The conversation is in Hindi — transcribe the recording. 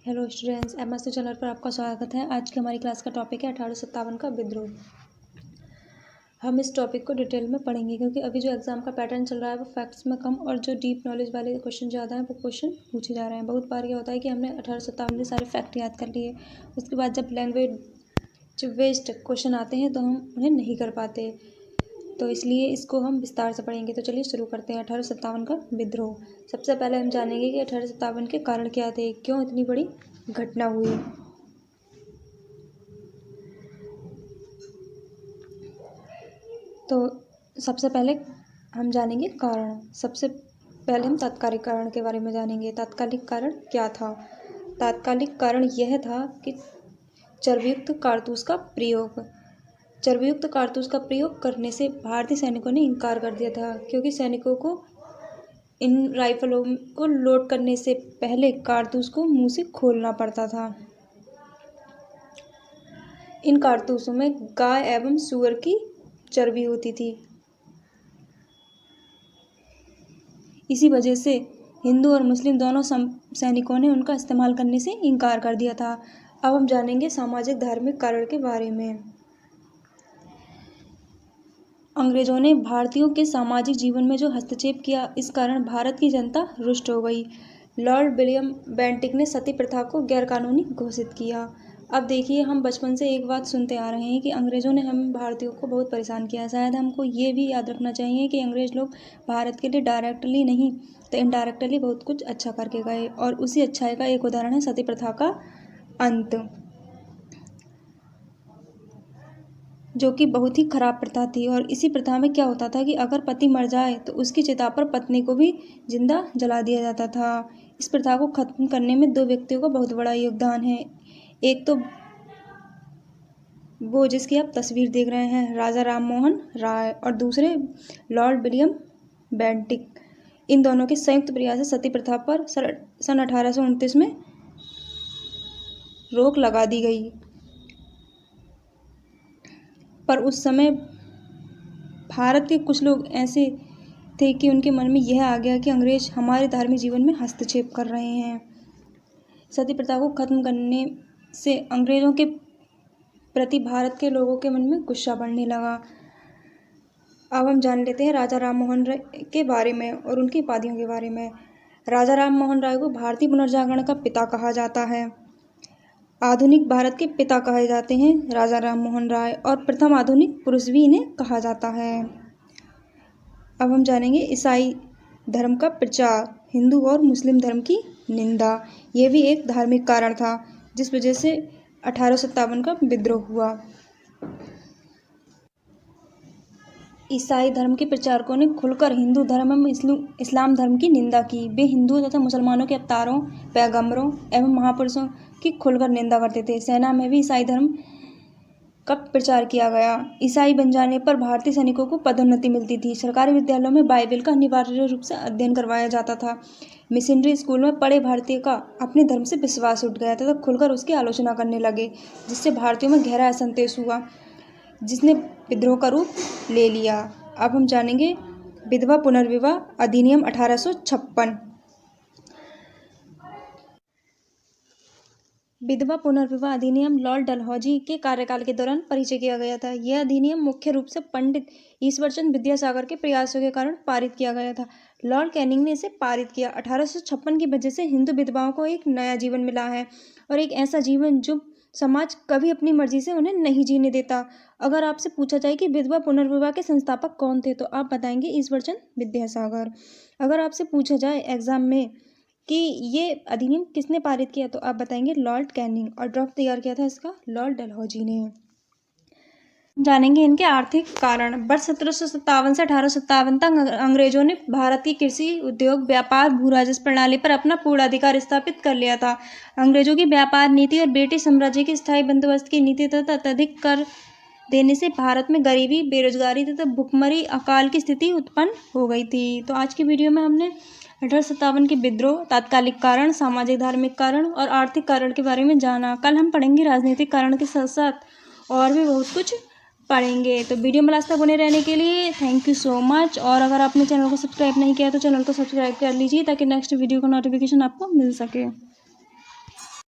हेलो स्टूडेंट्स, एमएससी चैनल पर आपका स्वागत है। आज की हमारी क्लास का टॉपिक है 1857 का विद्रोह। हम इस टॉपिक को डिटेल में पढ़ेंगे क्योंकि अभी जो एग्जाम का पैटर्न चल रहा है वो फैक्ट्स में कम और जो डीप नॉलेज वाले क्वेश्चन ज़्यादा हैं वो क्वेश्चन पूछे जा रहे हैं। बहुत बार क्या होता है कि हमने 1857 के सारे फैक्ट याद कर लिए, उसके बाद जब लैंग्वेज बेस्ड क्वेश्चन आते हैं तो हम उन्हें नहीं कर पाते, तो इसलिए इसको हम विस्तार से पढ़ेंगे। तो चलिए शुरू करते हैं। 1857 का विद्रोह। सबसे पहले हम जानेंगे कि 1857 के कारण क्या थे, क्यों इतनी बड़ी घटना हुई। तो सबसे पहले हम जानेंगे कारण। सबसे पहले हम तात्कालिक कारण के बारे में जानेंगे। तात्कालिक कारण क्या था? तात्कालिक कारण यह था कि चर्बयुक्त कारतूस का प्रयोग। चर्बयुक्त कारतूस का प्रयोग करने से भारतीय सैनिकों ने इनकार कर दिया था, क्योंकि सैनिकों को इन राइफलों को लोड करने से पहले कारतूस को मुंह से खोलना पड़ता था। इन कारतूसों में गाय एवं सूअर की चर्बी होती थी। इसी वजह से हिंदू और मुस्लिम दोनों सैनिकों ने उनका इस्तेमाल करने से इनकार कर दिया था। अब हम जानेंगे सामाजिक धार्मिक कारण के बारे में। अंग्रेजों ने भारतीयों के सामाजिक जीवन में जो हस्तक्षेप किया, इस कारण भारत की जनता रुष्ट हो गई। लॉर्ड विलियम बेंटिक ने सती प्रथा को गैरकानूनी घोषित किया। अब देखिए, हम बचपन से एक बात सुनते आ रहे हैं कि अंग्रेज़ों ने हम भारतीयों को बहुत परेशान किया। शायद हमको ये भी याद रखना चाहिए कि अंग्रेज़ लोग भारत के लिए डायरेक्टली नहीं तो इनडायरेक्टली बहुत कुछ अच्छा करके गए, और उसी अच्छाई का एक उदाहरण है सती प्रथा का अंत, जो कि बहुत ही खराब प्रथा थी। और इसी प्रथा में क्या होता था कि अगर पति मर जाए तो उसकी चिता पर पत्नी को भी जिंदा जला दिया जाता था। इस प्रथा को खत्म करने में दो व्यक्तियों का बहुत बड़ा योगदान है। एक तो वो जिसकी आप तस्वीर देख रहे हैं, राजा राम मोहन राय, और दूसरे लॉर्ड विलियम बेंटिक। इन दोनों के संयुक्त प्रयास से सती प्रथा पर सन 1829 में रोक लगा दी गई। पर उस समय भारत के कुछ लोग ऐसे थे कि उनके मन में यह आ गया कि अंग्रेज हमारे धार्मिक जीवन में हस्तक्षेप कर रहे हैं। सती प्रथा को खत्म करने से अंग्रेजों के प्रति भारत के लोगों के मन में गुस्सा बढ़ने लगा। अब हम जान लेते हैं राजा राम मोहन राय के बारे में और उनकी उपाधियों के बारे में। राजा राम मोहन राय को भारतीय पुनर्जागरण का पिता कहा जाता है। आधुनिक भारत के पिता कहे जाते हैं राजा राम मोहन राय, और प्रथम आधुनिक पुरुष भी इन्हें कहा जाता है। अब हम जानेंगे ईसाई धर्म का प्रचार, हिंदू और मुस्लिम धर्म की निंदा। ये भी एक धार्मिक कारण था जिस वजह से 1857 का विद्रोह हुआ। ईसाई धर्म के प्रचारकों ने खुलकर हिंदू धर्म एवं इस्लाम धर्म की निंदा की। वे हिंदुओं तथा मुसलमानों के अवतारों, पैगंबरों एवं महापुरुषों की खुलकर निंदा करते थे। सेना में भी ईसाई धर्म का प्रचार किया गया। ईसाई बन जाने पर भारतीय सैनिकों को पदोन्नति मिलती थी। सरकारी विद्यालयों में बाइबल का अनिवार्य रूप से अध्ययन करवाया जाता था। मिशनरी स्कूल में पढ़े भारतीय का अपने धर्म से विश्वास उठ गया तथा खुलकर उसकी आलोचना करने लगे, जिससे भारतीयों में गहरा असंतोष हुआ, जिसने विद्रोह का रूप ले लिया। अब हम जानेंगे विधवा पुनर्विवाह अधिनियम 1856। विधवा पुनर्विवाह अधिनियम लॉर्ड डलहौजी के कार्यकाल के दौरान परिचय किया गया था। यह अधिनियम मुख्य रूप से पंडित ईश्वरचंद विद्यासागर के प्रयासों के कारण पारित किया गया था। लॉर्ड कैनिंग ने इसे पारित किया। 1856 की वजह से हिंदू विधवाओं को एक नया जीवन मिला है, और एक ऐसा जीवन जो समाज कभी अपनी मर्जी से उन्हें नहीं जीने देता। अगर आपसे पूछा जाए कि विधवा पुनर्विवाह के संस्थापक कौन थे, तो आप बताएंगे ईश्वरचंद विद्यासागर। अगर आपसे पूछा जाए एग्जाम में कि ये अधिनियम किसने पारित किया, तो आप बताएंगे लॉर्ड कैनिंग, और ड्राफ्ट तैयार किया था इसका लॉर्ड डलहौजी ने। जानेंगे इनके आर्थिक कारण। वर्ष 1757 से 1857 तक अंग्रेजों ने भारत की कृषि, उद्योग, व्यापार, भू राजस्व प्रणाली पर अपना पूर्ण अधिकार स्थापित कर लिया था। अंग्रेजों की व्यापार नीति और ब्रिटिश साम्राज्य की स्थायी बंदोबस्त की नीति तथा अत्यधिक कर देने से भारत में गरीबी, बेरोजगारी तथा भुखमरी, अकाल की स्थिति उत्पन्न हो गई थी। तो आज की वीडियो में हमने 1857 के विद्रोह, तात्कालिक कारण, सामाजिक धार्मिक कारण और आर्थिक कारण के बारे में जाना। कल हम पढ़ेंगे राजनीतिक कारण के साथ साथ और भी बहुत कुछ पढ़ेंगे। तो वीडियो में लास्ट तक बने रहने के लिए थैंक यू सो मच। और अगर आपने चैनल को सब्सक्राइब नहीं किया तो चैनल को सब्सक्राइब कर लीजिए, ताकि नेक्स्ट वीडियो का नोटिफिकेशन आपको मिल सके।